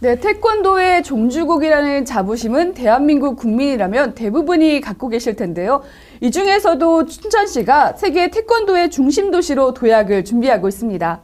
네, 태권도의 종주국이라는 자부심은 대한민국 국민이라면 대부분이 갖고 계실 텐데요. 이 중에서도 춘천시가 세계 태권도의 중심 도시로 도약을 준비하고 있습니다.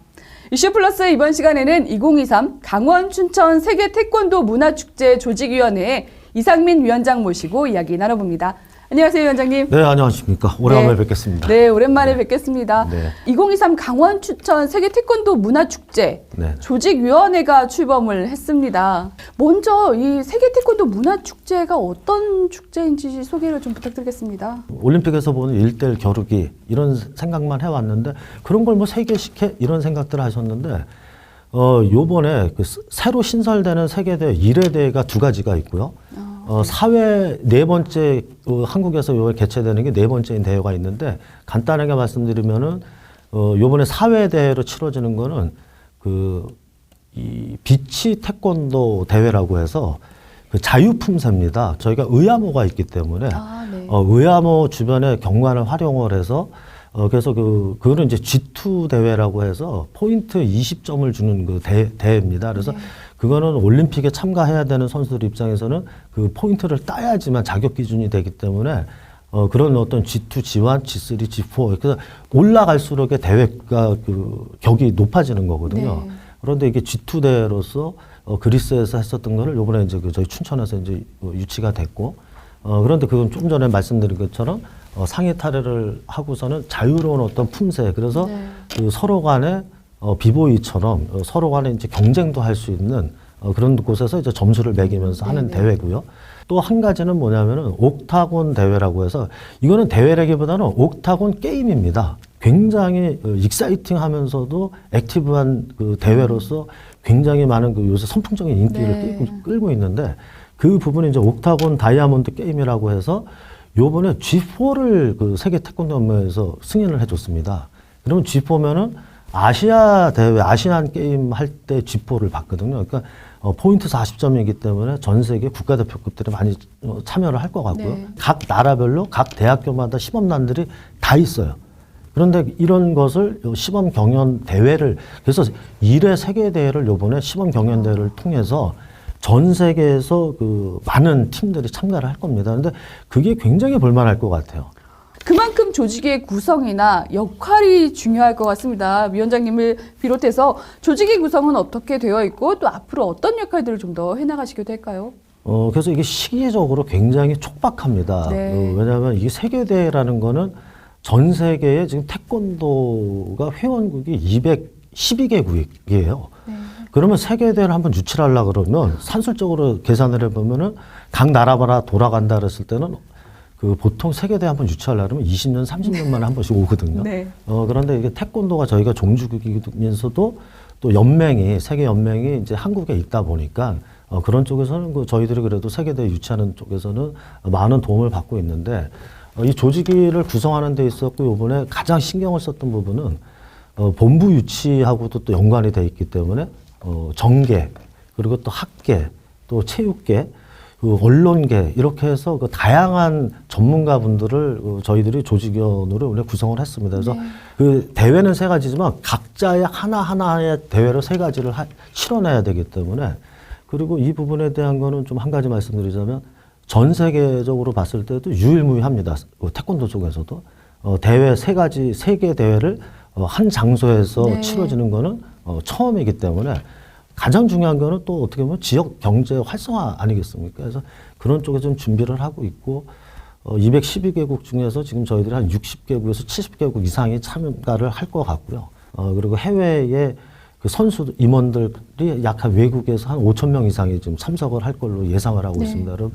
이슈 플러스 이번 시간에는 2023 강원 춘천 세계 태권도 문화축제 조직위원회의 이상민 위원장 모시고 이야기 나눠봅니다. 안녕하세요, 위원장님. 네, 안녕하십니까. 오랜만에 뵙겠습니다. 네, 오랜만에 뵙겠습니다. 네. 2023 강원 춘천 세계 태권도 문화축제 네. 조직위원회가 출범을 했습니다. 먼저 이 세계 태권도 문화축제가 어떤 축제인지 소개를 좀 부탁드리겠습니다. 올림픽에서 보는 1대1 겨루기 이런 생각만 해왔는데 그런 걸 뭐 세계식해 이런 생각들을 하셨는데 요번에 그 새로 신설되는 세계대회 1회대회가 두 가지가 있고요. 사회 네 번째 한국에서 요 개최되는 게 네 번째인 대회가 있는데 간단하게 말씀드리면은 요번에 사회 대회로 치러지는 거는 이 비치 태권도 대회라고 해서 그 자유품새입니다. 저희가 의암호가 있기 때문에 네. 의암호 주변에 경관을 활용을 해서 그래서 그거는 이제 G2 대회라고 해서 포인트 20점을 주는 그 대회입니다. 그래서 그거는 올림픽에 참가해야 되는 선수들 입장에서는 그 포인트를 따야지만 자격 기준이 되기 때문에 그런 어떤 G2, G1, G3, G4 그래서 올라갈수록의 대회가 그 격이 높아지는 거거든요. 네. 그런데 이게 G2 대회로서 그리스에서 했었던 거를 요번에 이제 저희 춘천에서 이제 유치가 됐고 그런데 그건 좀 전에 말씀드린 것처럼 상해 탈의를 하고서는 자유로운 어떤 품새 그래서 그 서로 간에 비보이처럼 서로 간에 이제 경쟁도 할 수 있는 그런 곳에서 이제 점수를 매기면서 하는 대회고요. 또 한 가지는 뭐냐면은 옥타곤 대회라고 해서 이거는 대회라기보다는 옥타곤 게임입니다. 굉장히 익사이팅 하면서도 액티브한 그 대회로서 굉장히 많은 그 요새 선풍적인 인기를 끌고 있는데 그 부분이 이제 옥타곤 다이아몬드 게임이라고 해서 요번에 G4를 그 세계 태권도 연맹에서 승인을 해줬습니다. 그러면 G4면은 아시아 대회, 아시안 게임 할 때 G4를 받거든요. 그러니까 포인트 40점이기 때문에 전 세계 국가대표급들이 많이 참여를 할 것 같고요. 각 나라별로 각 대학교마다 시범단들이 다 있어요. 그런데 이런 것을 시범 경연 대회를 그래서 1회 세계 대회를 요번에 시범 경연 대회를 통해서 전 세계에서 그 많은 팀들이 참가를 할 겁니다. 그런데 그게 굉장히 볼만할 것 같아요. 그만큼 조직의 구성이나 역할이 중요할 것 같습니다. 위원장님을 비롯해서 조직의 구성은 어떻게 되어 있고 또 앞으로 어떤 역할들을 좀 더 해나가시기도 할까요? 그래서 이게 시기적으로 굉장히 촉박합니다. 왜냐하면 이게 세계대회라는 거는 전 세계에 지금 태권도가 회원국이 212개국이에요. 그러면 세계대회를 한번 유치를 하려고 그러면 산술적으로 계산을 해보면은 각 나라마다 돌아간다 그랬을 때는 그 보통 세계대회 한번 유치하려고 그러면 20년, 30년 만에 한 번씩 오거든요. 그런데 이게 태권도가 저희가 종주국이면서도 또 연맹이, 세계연맹이 이제 한국에 있다 보니까 그런 쪽에서는 그 저희들이 그래도 세계대회 유치하는 쪽에서는 많은 도움을 받고 있는데 이 조직위를 구성하는 데 있었고 이번에 가장 신경을 썼던 부분은 본부 유치하고도 또 연관이 돼 있기 때문에 정계, 그리고 또 학계, 또 체육계, 그 언론계 이렇게 해서 그 다양한 전문가분들을 저희들이 조직위원으로 구성을 했습니다. 그래서 그 대회는 세 가지지만 각자의 하나하나의 대회를 세 가지를 치러내야 되기 때문에 그리고 이 부분에 대한 거는 좀 한 가지 말씀드리자면 전 세계적으로 봤을 때도 유일무이합니다. 태권도 쪽에서도 대회 세 개 대회를 한 장소에서 치러지는 거는 처음이기 때문에 가장 중요한 거는 또 어떻게 보면 지역 경제 활성화 아니겠습니까? 그래서 그런 쪽에 좀 준비를 하고 있고 212개국 중에서 지금 저희들이 한 60개국에서 70개국 이상이 참가를 할 것 같고요. 그리고 해외의 그 선수 임원들이 약 한 외국에서 한 5천 명 이상이 지금 참석을 할 걸로 예상을 하고 있습니다. 그럼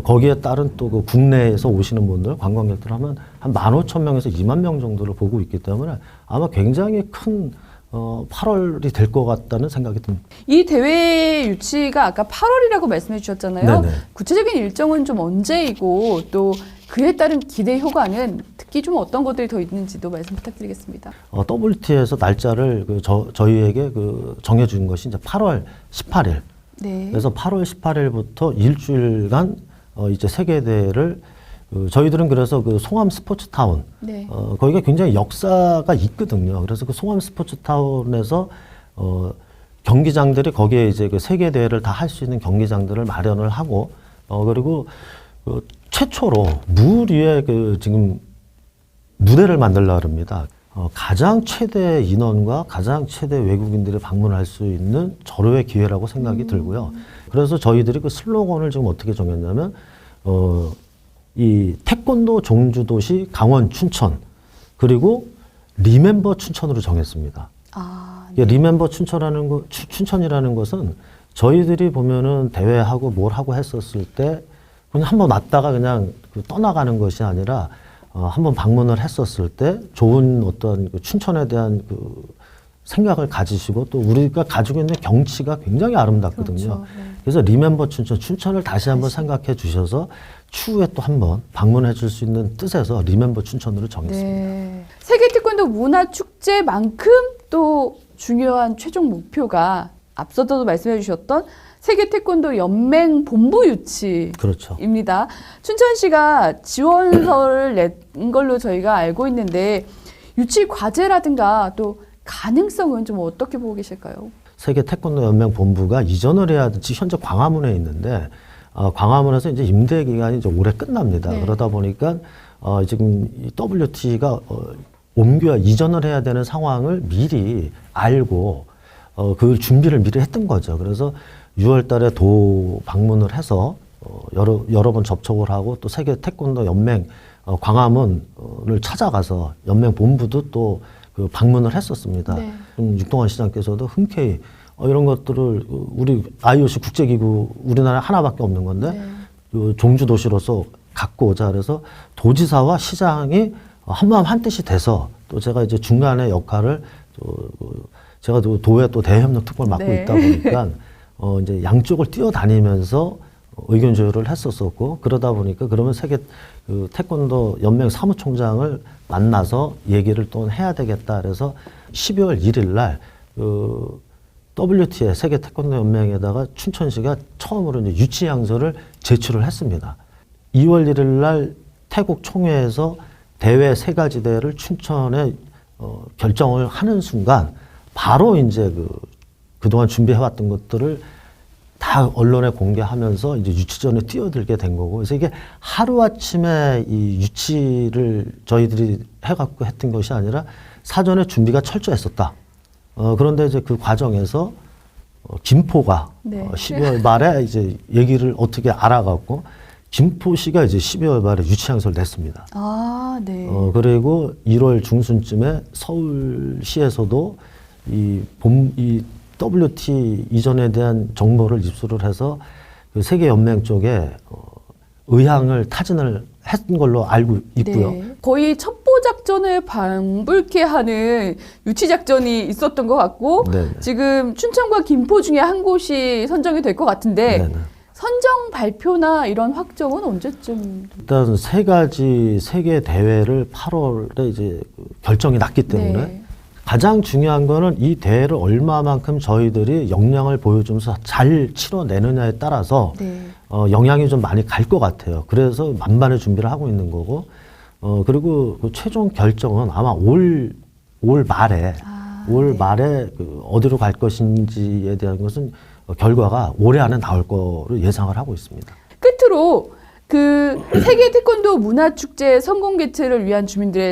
거기에 따른 또 그 국내에서 오시는 분들, 관광객들 하면 한 15,000명에서 2만 명 정도를 보고 있기 때문에 아마 굉장히 큰 8월이 될 것 같다는 생각이 듭니다. 이 대회 유치가 아까 8월이라고 말씀해 주셨잖아요. 구체적인 일정은 좀 언제이고 또 그에 따른 기대 효과는 특히 좀 어떤 것들이 더 있는지도 말씀 부탁드리겠습니다. WT에서 날짜를 저희에게 정해준 것이 이제 8월 18일. 그래서 8월 18일부터 일주일간 이제 세계대회를 저희들은 그래서 그 송암 스포츠타운 거기가 굉장히 역사가 있거든요. 그래서 그 송암 스포츠타운에서 경기장들이 거기에 이제 그 세계 대회를 다 할 수 있는 경기장들을 마련을 하고 그리고 그 최초로 물 위에 그 지금 무대를 만들려고 합니다. 가장 최대 인원과 가장 최대 외국인들이 방문할 수 있는 절호의 기회라고 생각이 들고요. 그래서 저희들이 그 슬로건을 지금 어떻게 정했냐면 이 태권도 종주도시 강원 춘천 그리고 리멤버 춘천으로 정했습니다. 네. 리멤버 춘천이라는 것은 저희들이 보면은 대회하고 뭘 하고 했었을 때 그냥 한번 왔다가 그냥 떠나가는 것이 아니라 한번 방문을 했었을 때 좋은 어떤 그 춘천에 대한 그 생각을 가지시고 또 우리가 가지고 있는 경치가 굉장히 아름답거든요. 그렇죠. 네. 그래서 리멤버 춘천을 다시 한번 생각해 주셔서 추후에 또 한번 방문해 줄 수 있는 뜻에서 리멤버 춘천으로 정했습니다. 네. 세계 태권도 문화 축제만큼 또 중요한 최종 목표가 앞서도 말씀해 주셨던 세계 태권도 연맹 본부 유치입니다. 그렇죠. 춘천시가 지원서를 낸 걸로 저희가 알고 있는데 유치 과제라든가 또 가능성은 좀 어떻게 보고 계실까요? 세계 태권도 연맹 본부가 이전을 해야 될지 현재 광화문에 있는데 광화문에서 이제 임대 기간이 이제 올해 끝납니다. 네. 그러다 보니까 지금 이 WT가 이전을 해야 되는 상황을 미리 알고 그 준비를 미리 했던 거죠. 그래서 6월 달에 도 방문을 해서 여러 번 접촉을 하고 또 세계 태권도 연맹 광화문을 찾아가서 연맹 본부도 또 그 방문을 했었습니다. 네. 육동환 시장께서도 흔쾌히 이런 것들을 우리 IOC 국제기구 우리나라 하나밖에 없는 건데 네. 그 종주도시로서 갖고 오자 그래서 도지사와 시장이 한마음 한뜻이 돼서 또 제가 이제 중간의 역할을 제가 또 도에 또 대외협력 특보를 맡고 네. 있다 보니까 이제 양쪽을 뛰어다니면서 의견 조율을 했었었고 그러다 보니까 그러면 세계 그 태권도 연맹 사무총장을 만나서 얘기를 또 해야 되겠다 그래서 12월 1일 날 그 WTA 세계 태권도 연맹에다가 춘천시가 처음으로 이제 유치 양서를 제출을 했습니다. 2월 1일 날 태국 총회에서 대회 3가지 대회를 춘천에 결정을 하는 순간 바로 이제 그동안 준비해왔던 것들을 다 언론에 공개하면서 이제 유치전에 뛰어들게 된 거고 그래서 이게 하루아침에 이 유치를 저희들이 해갖고 했던 것이 아니라 사전에 준비가 철저했었다. 그런데 이제 그 과정에서 김포가 네. 12월 말에 이제 얘기를 어떻게 알아갖고 김포시가 이제 12월 말에 유치양서를 냈습니다. 네. 그리고 1월 중순쯤에 서울시에서도 이 WT 이전에 대한 정보를 입수를 해서 그 세계연맹 쪽에 의향을 타진을 했던 걸로 알고 있고요. 네. 거의 첩보 작전을 방불케 하는 유치 작전이 있었던 것 같고 네네. 지금 춘천과 김포 중에 한 곳이 선정이 될 것 같은데 네네. 선정 발표나 이런 확정은 언제쯤? 일단 3가지 세계 대회를 8월에 이제 결정이 났기 때문에 네. 가장 중요한 거는 이 대회를 얼마만큼 저희들이 역량을 보여주면서 잘 치러내느냐에 따라서 네. 영향이 좀 많이 갈 것 같아요. 그래서 만반의 준비를 하고 있는 거고 그리고 그 최종 결정은 아마 올 말에 올 네. 말에 어디로 갈 것인지에 대한 것은 결과가 올해 안에 나올 거로 예상을 하고 있습니다. 끝으로 그 세계 태권도 문화축제 성공 개최를 위한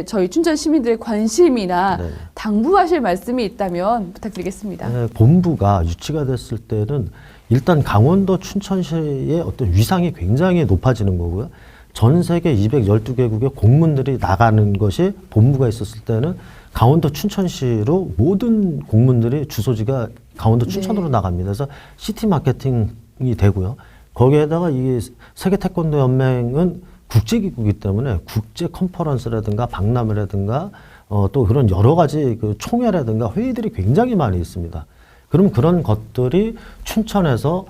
저희 춘천 시민들의 관심이나 네. 당부하실 말씀이 있다면 부탁드리겠습니다. 네, 본부가 유치가 됐을 때는 일단 강원도 춘천시의 어떤 위상이 굉장히 높아지는 거고요. 전 세계 212개국의 공문들이 나가는 것이 본부가 있었을 때는 강원도 춘천시로 모든 공문들이 주소지가 강원도 춘천으로 네. 나갑니다. 그래서 시티 마케팅이 되고요. 거기에다가 이 세계 태권도 연맹은 국제기구이기 때문에 국제 컨퍼런스라든가 박람회라든가 또 그런 여러 가지 그 총회라든가 회의들이 굉장히 많이 있습니다. 그럼 그런 것들이 춘천에서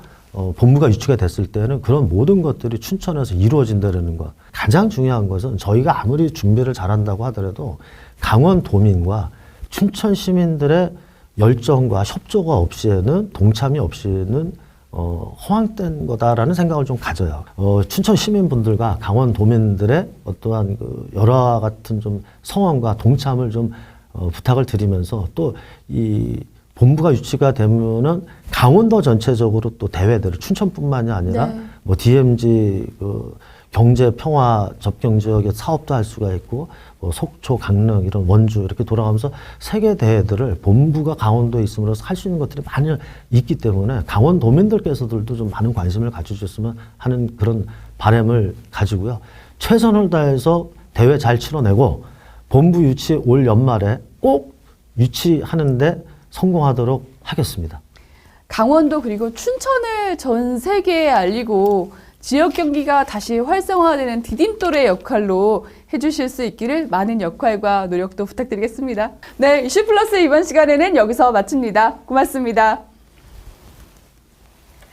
본부가 유치가 됐을 때는 그런 모든 것들이 춘천에서 이루어진다는 것. 가장 중요한 것은 저희가 아무리 준비를 잘한다고 하더라도 강원도민과 춘천 시민들의 열정과 협조가 없이는 동참이 없이는 허황된 거다라는 생각을 좀 가져요. 춘천 시민분들과 강원도민들의 어떠한 그 여러 같은 좀 성원과 동참을 좀 부탁을 드리면서 또 이 본부가 유치가 되면은 강원도 전체적으로 또 대회들을 춘천뿐만이 아니라 네. 뭐 DMZ 그 경제 평화 접경 지역의 사업도 할 수가 있고 뭐 속초, 강릉 이런 원주 이렇게 돌아가면서 세계 대회들을 본부가 강원도에 있음으로써 할 수 있는 것들이 많이 있기 때문에 강원도민들께서들도 좀 많은 관심을 가져주셨으면 하는 그런 바람을 가지고요. 최선을 다해서 대회 잘 치러내고 본부 유치 올 연말에 꼭 유치하는데 성공하도록 하겠습니다. 강원도 그리고 춘천을 전 세계에 알리고 지역 경기가 다시 활성화되는 디딤돌의 역할로 해주실 수 있기를 많은 역할과 노력도 부탁드리겠습니다. 네, 이슈플러스 이번 시간에는 여기서 마칩니다. 고맙습니다.